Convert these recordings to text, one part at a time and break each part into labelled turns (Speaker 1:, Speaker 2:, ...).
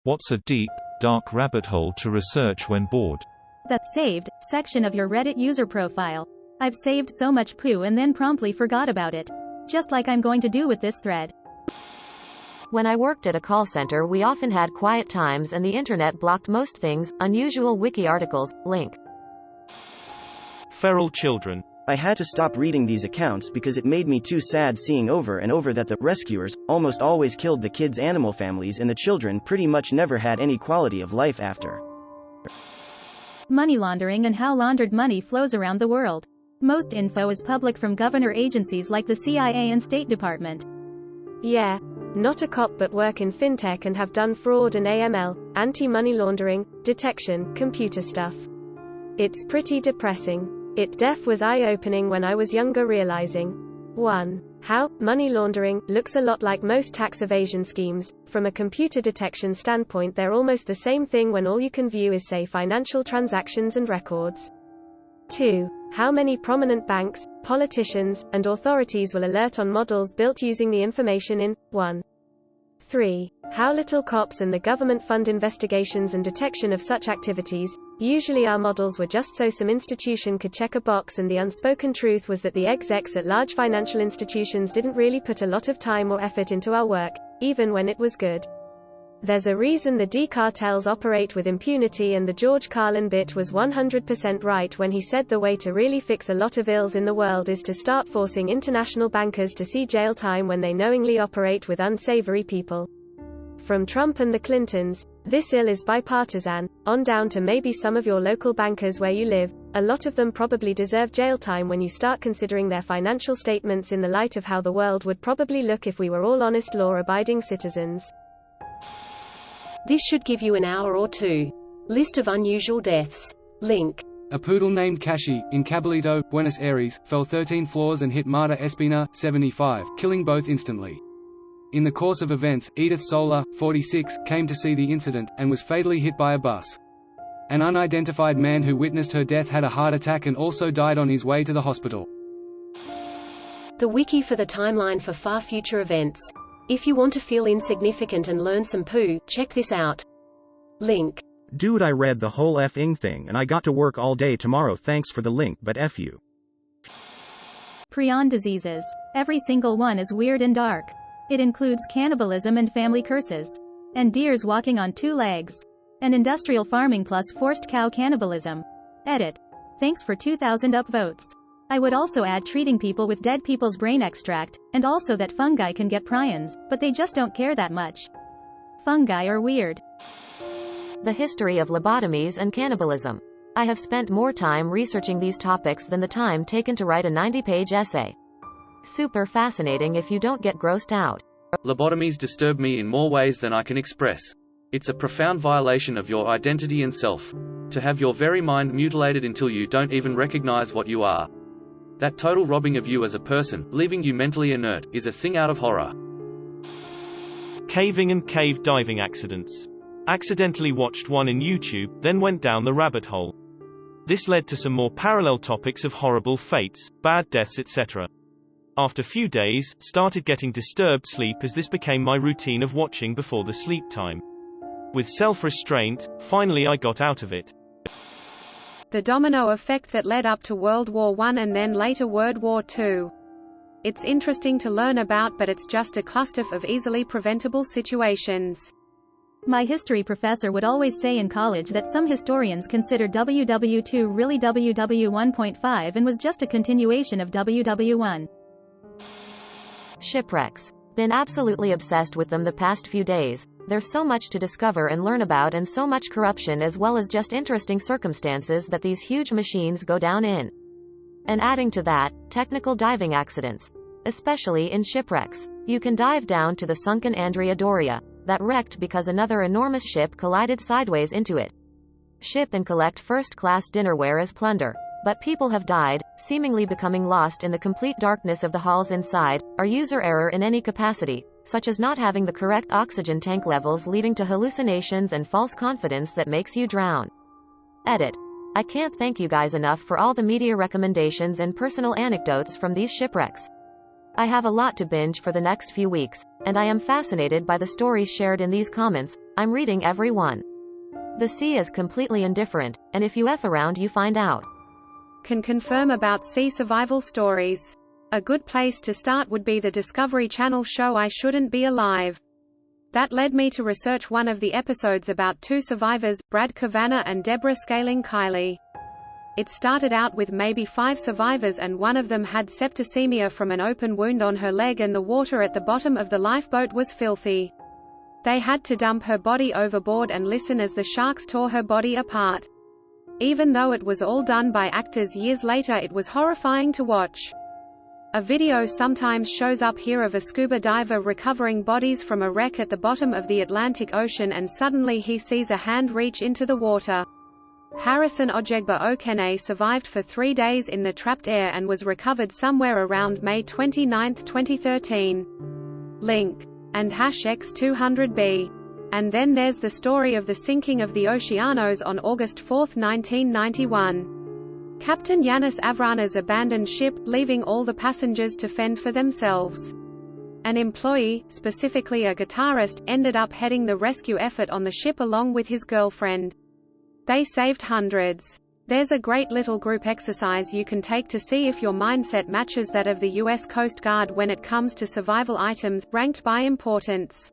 Speaker 1: What's a deep, dark rabbit hole to research when bored?
Speaker 2: The saved section of your Reddit user profile. I've saved so much poo and then promptly forgot about it. Just like I'm going to do with this thread.
Speaker 3: When I worked at a call center, we often had quiet times and the internet blocked most things, unusual wiki articles, link.
Speaker 1: Feral children.
Speaker 4: I had to stop reading these accounts because it made me too sad seeing over and over that the rescuers almost always killed the kids' animal families and the children pretty much never had any quality of life after.
Speaker 2: Money laundering and how laundered money flows around the world. Most info is public from governor agencies like the CIA and State Department.
Speaker 5: Yeah. Not a cop but work in fintech and have done fraud and AML, anti-money laundering, detection, computer stuff. It's pretty depressing. It def was eye-opening when I was younger, realizing 1. How money laundering looks a lot like most tax evasion schemes. From a computer detection standpoint, they're almost the same thing when all you can view is, say, financial transactions and records. 2. How many prominent banks, politicians, and authorities will alert on models built using the information in 1. 3. How little cops and the government fund investigations and detection of such activities. Usually our models were just so some institution could check a box, and the unspoken truth was that the execs at large financial institutions didn't really put a lot of time or effort into our work, even when it was good. There's a reason the D cartels operate with impunity, and the George Carlin bit was 100% right when he said the way to really fix a lot of ills in the world is to start forcing international bankers to see jail time when they knowingly operate with unsavory people. From Trump and the Clintons, this ill is bipartisan, on down to maybe some of your local bankers where you live. A lot of them probably deserve jail time when you start considering their financial statements in the light of how the world would probably look if we were all honest, law-abiding citizens.
Speaker 6: This should give you an hour or two. List of unusual deaths. Link.
Speaker 7: A poodle named Kashi, in Caballito, Buenos Aires, fell 13 floors and hit Marta Espina, 75, killing both instantly. In the course of events, Edith Sola, 46, came to see the incident, and was fatally hit by a bus. An unidentified man who witnessed her death had a heart attack and also died on his way to the hospital.
Speaker 6: The wiki for the timeline for far future events. If you want to feel insignificant and learn some poo, check this out. Link.
Speaker 8: Dude, I read the whole effing thing and I got to work all day tomorrow, thanks for the link, but F you.
Speaker 2: Prion diseases. Every single one is weird and dark. It includes cannibalism and family curses. And deers walking on two legs. And industrial farming plus forced cow cannibalism. Edit. Thanks for 2,000 upvotes. I would also add treating people with dead people's brain extract, and also that fungi can get prions, but they just don't care that much. Fungi are weird.
Speaker 3: The history of lobotomies and cannibalism. I have spent more time researching these topics than the time taken to write a 90-page essay. Super fascinating if you don't get grossed out.
Speaker 9: Lobotomies disturb me in more ways than I can express. It's a profound violation of your identity and self. To have your very mind mutilated until you don't even recognize what you are. That total robbing of you as a person, leaving you mentally inert, is a thing out of horror.
Speaker 1: Caving and cave diving accidents. Accidentally watched one in YouTube, then went down the rabbit hole. This led to some more parallel topics of horrible fates, bad deaths, etc. After few days, started getting disturbed sleep as this became my routine of watching before the sleep time. With self-restraint, finally I got out of it.
Speaker 10: The domino effect that led up to World War I and then later World War II. It's interesting to learn about, but it's just a cluster of easily preventable situations.
Speaker 2: My history professor would always say in college that some historians considered WW2 really WW1.5 and was just a continuation of WW1.
Speaker 3: Shipwrecks. Been absolutely obsessed with them the past few days. There's so much to discover and learn about, and so much corruption as well as just interesting circumstances that these huge machines go down in. And adding to that, technical diving accidents. Especially in shipwrecks. You can dive down to the sunken Andrea Doria, that wrecked because another enormous ship collided sideways into it. Ship and collect first-class dinnerware as plunder. But people have died, seemingly becoming lost in the complete darkness of the halls inside, or user error in any capacity, such as not having the correct oxygen tank levels, leading to hallucinations and false confidence that makes you drown. Edit. I can't thank you guys enough for all the media recommendations and personal anecdotes from these shipwrecks. I have a lot to binge for the next few weeks, and I am fascinated by the stories shared in these comments. I'm reading every one. The sea is completely indifferent, and if you F around you find out.
Speaker 10: Can confirm about sea survival stories. A good place to start would be the Discovery Channel show I Shouldn't Be Alive. That led me to research one of the episodes about two survivors, Brad Kavanagh and Deborah Scaling Kiley. It started out with maybe 5 survivors, and one of them had septicemia from an open wound on her leg, and the water at the bottom of the lifeboat was filthy. They had to dump her body overboard and listen as the sharks tore her body apart. Even though it was all done by actors years later, it was horrifying to watch. A video sometimes shows up here of a scuba diver recovering bodies from a wreck at the bottom of the Atlantic Ocean, and suddenly he sees a hand reach into the water. Harrison Ojegba Okene survived for 3 days in the trapped air and was recovered somewhere around May 29, 2013. Link. And #X200B. And then there's the story of the sinking of the Oceanos on August 4, 1991. Captain Yanis Avrana's abandoned ship, leaving all the passengers to fend for themselves. An employee, specifically a guitarist, ended up heading the rescue effort on the ship along with his girlfriend. They saved hundreds. There's a great little group exercise you can take to see if your mindset matches that of the U.S. Coast Guard when it comes to survival items, ranked by importance.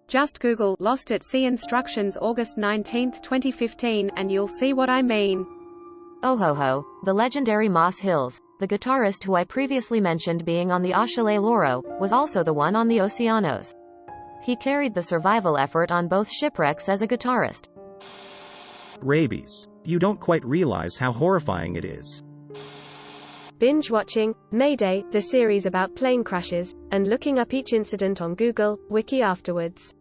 Speaker 10: Just Google "Lost at Sea Instructions August 19, 2015, and you'll see what I mean.
Speaker 3: Oh ho ho, the legendary Moss Hills, the guitarist who I previously mentioned being on the Achille Lauro, was also the one on the Oceanos. He carried the survival effort on both shipwrecks as a guitarist.
Speaker 8: Rabies. You don't quite realize how horrifying it is.
Speaker 5: Binge watching Mayday, the series about plane crashes, and looking up each incident on Google Wiki afterwards.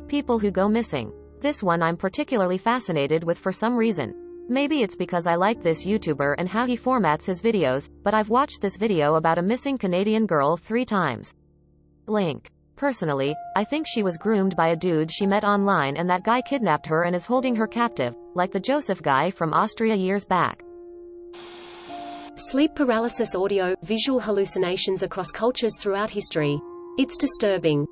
Speaker 3: People who go missing. This one I'm particularly fascinated with for some reason. Maybe it's because I like this YouTuber and how he formats his videos, but I've watched this video about a missing Canadian girl 3 times. Link. Personally, I think she was groomed by a dude she met online, and that guy kidnapped her and is holding her captive, like the Joseph guy from Austria years back.
Speaker 6: Sleep paralysis, audio, visual hallucinations across cultures throughout history. It's disturbing.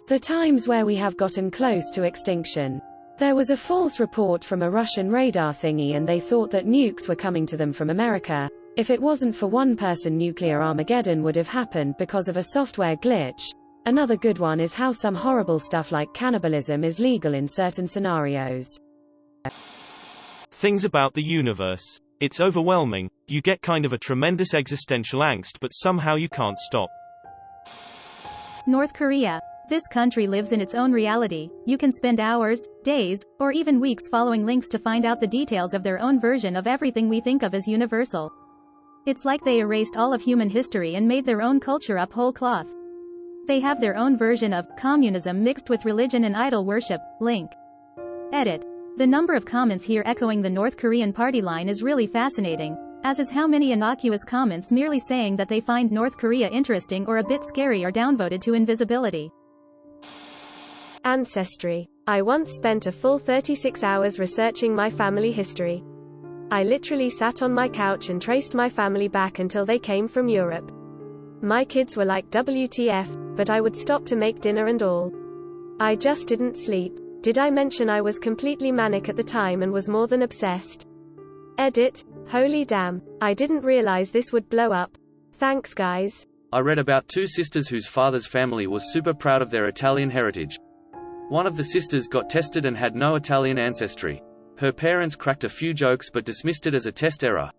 Speaker 11: The times where we have gotten close to extinction. There was a false report from a Russian radar thingy and they thought that nukes were coming to them from America. If it wasn't for one person, nuclear Armageddon would have happened because of a software glitch. Another good one is how some horrible stuff like cannibalism is legal in certain scenarios.
Speaker 1: Things about the universe. It's overwhelming. You get kind of a tremendous existential angst, but somehow you can't stop.
Speaker 2: North Korea. This country lives in its own reality. You can spend hours, days, or even weeks following links to find out the details of their own version of everything we think of as universal. It's like they erased all of human history and made their own culture up whole cloth. They have their own version of communism mixed with religion and idol worship. Link. Edit. The number of comments here echoing the North Korean party line is really fascinating, as is how many innocuous comments merely saying that they find North Korea interesting or a bit scary are downvoted to invisibility.
Speaker 5: Ancestry. I once spent a full 36 hours researching my family history. I literally sat on my couch and traced my family back until they came from Europe. My kids were like, WTF, but I would stop to make dinner and all. I just didn't sleep. Did I mention I was completely manic at the time and was more than obsessed? Edit. Holy damn. I didn't realize this would blow up. Thanks guys.
Speaker 9: I read about 2 sisters whose father's family was super proud of their Italian heritage. One of the sisters got tested and had no Italian ancestry. Her parents cracked a few jokes but dismissed it as a test error.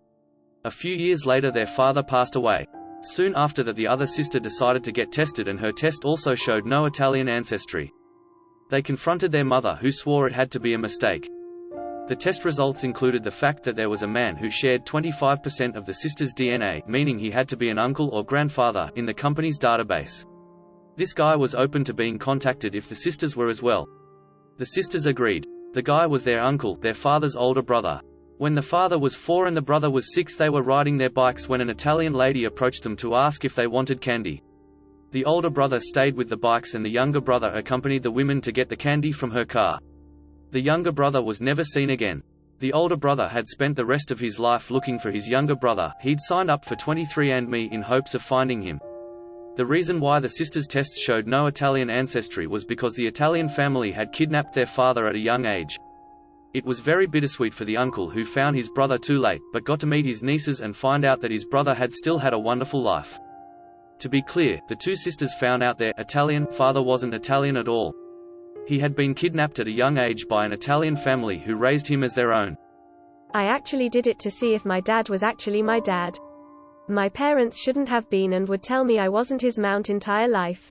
Speaker 9: A few years later their father passed away. Soon after that the other sister decided to get tested and her test also showed no Italian ancestry. They confronted their mother, who swore it had to be a mistake. The test results included the fact that there was a man who shared 25% of the sister's DNA, meaning he had to be an uncle or grandfather, in the company's database. This guy was open to being contacted if the sisters were as well. The sisters agreed. The guy was their uncle, their father's older brother. When the father was 4 and the brother was 6, they were riding their bikes when an Italian lady approached them to ask if they wanted candy. The older brother stayed with the bikes and the younger brother accompanied the women to get the candy from her car. The younger brother was never seen again. The older brother had spent the rest of his life looking for his younger brother. He'd signed up for 23andMe in hopes of finding him. The reason why the sisters' tests showed no Italian ancestry was because the Italian family had kidnapped their father at a young age. It was very bittersweet for the uncle who found his brother too late, but got to meet his nieces and find out that his brother had still had a wonderful life. To be clear, the two sisters found out their Italian father wasn't Italian at all. He had been kidnapped at a young age by an Italian family who raised him as their own.
Speaker 5: I actually did it to see if my dad was actually my dad. My parents shouldn't have been and would tell me I wasn't his mount entire life.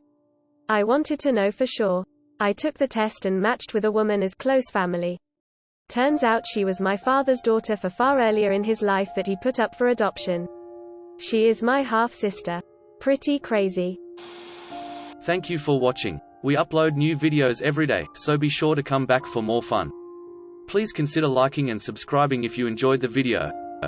Speaker 5: I wanted to know for sure. I took the test and matched with a woman as close family. Turns out she was my father's daughter for far earlier in his life that he put up for adoption. She is my half-sister. Pretty crazy.
Speaker 9: Thank you for watching. We upload new videos every day, so be sure to come back for more fun. Please consider liking and subscribing if you enjoyed the video.